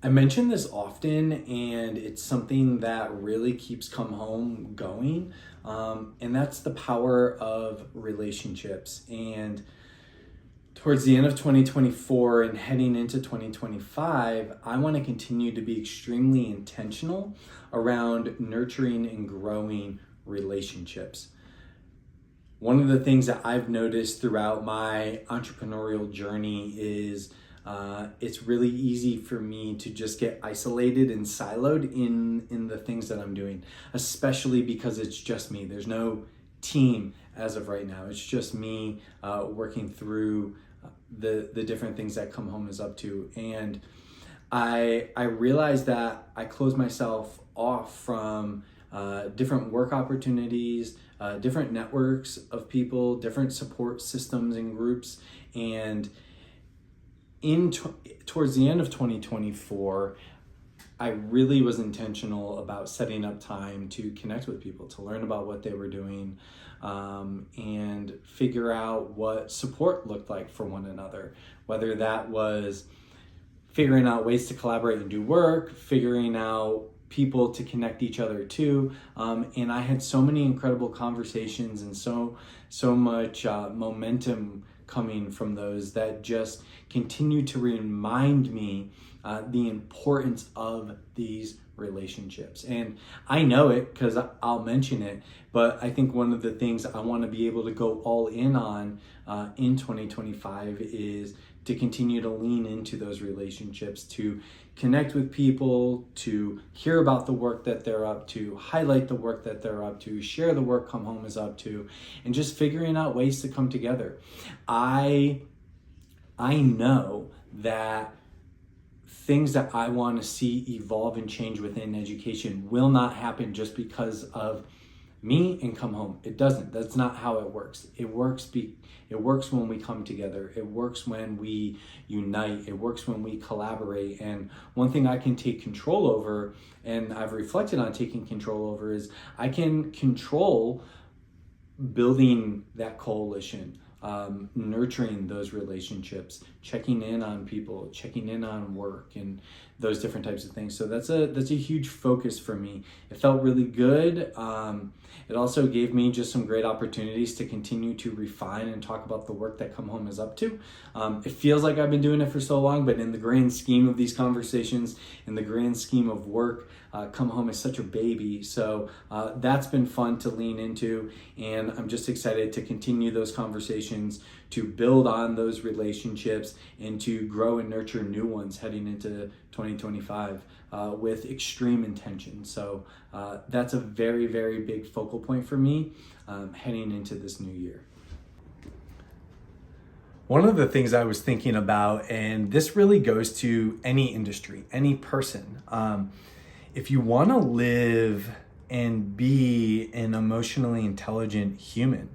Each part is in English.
I mention this often, and it's something that really keeps Come Home going. And that's the power of relationships. And towards the end of 2024 and heading into 2025, I want to continue to be extremely intentional around nurturing and growing relationships. One of the things that I've noticed throughout my entrepreneurial journey is it's really easy for me to just get isolated and siloed in the things that I'm doing, especially because it's just me. There's no team as of right now. It's just me working through the different things that Come Home is up to. And I realized that I closed myself off from different work opportunities, different networks of people, different support systems and groups. And towards the end of 2024, I really was intentional about setting up time to connect with people, to learn about what they were doing, and figure out what support looked like for one another, whether that was figuring out ways to collaborate and do work, figuring out people to connect each other to. And I had so many incredible conversations and so much momentum coming from those that just continue to remind me the importance of these relationships. And I know it because I'll mention it, but I think one of the things I want to be able to go all in on in 2025 is to continue to lean into those relationships, to connect with people, to hear about the work that they're up to, highlight the work that they're up to, share the work Come Home is up to, and just figuring out ways to come together. I know that things that I want to see evolve and change within education will not happen just because of me and Come Home. It doesn't. That's not how it works. It works when we come together. It works when we unite. It works when we collaborate. And one thing I can take control over, and I've reflected on taking control over, is I can control building that coalition, nurturing those relationships, checking in on people, checking in on work, and those different types of things. So that's a huge focus for me. It felt really good. It also gave me just some great opportunities to continue to refine and talk about the work that Come Home is up to. It feels like I've been doing it for so long, but in the grand scheme of these conversations, in the grand scheme of work, Come Home is such a baby. So that's been fun to lean into, and I'm just excited to continue those conversations, to build on those relationships, and to grow and nurture new ones heading into 2025 with extreme intention. So that's a very, very big focal point for me heading into this new year. One of the things I was thinking about, and this really goes to any industry, any person, if you want to live and be an emotionally intelligent human,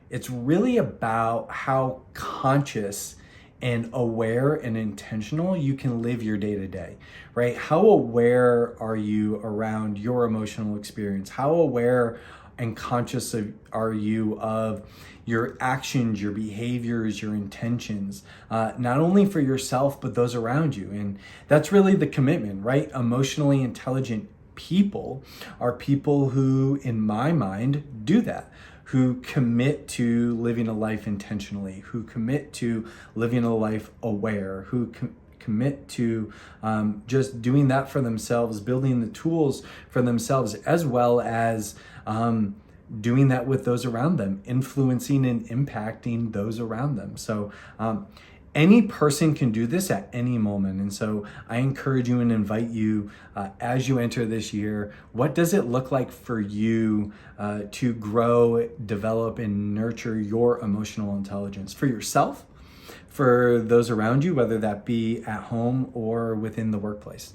it's really about how conscious and aware and intentional you can live your day to day, right? How aware are you around your emotional experience? How aware and conscious are you of your actions, your behaviors, your intentions, not only for yourself, but those around you? And that's really the commitment, right? Emotionally intelligent people are people who, in my mind, do that, who commit to living a life intentionally, who commit to living a life aware, who commit to just doing that for themselves, building the tools for themselves, as well as doing that with those around them, influencing and impacting those around them. So any person can do this at any moment. And so I encourage you and invite you as you enter this year, what does it look like for you to grow, develop, and nurture your emotional intelligence for yourself, for those around you, whether that be at home or within the workplace?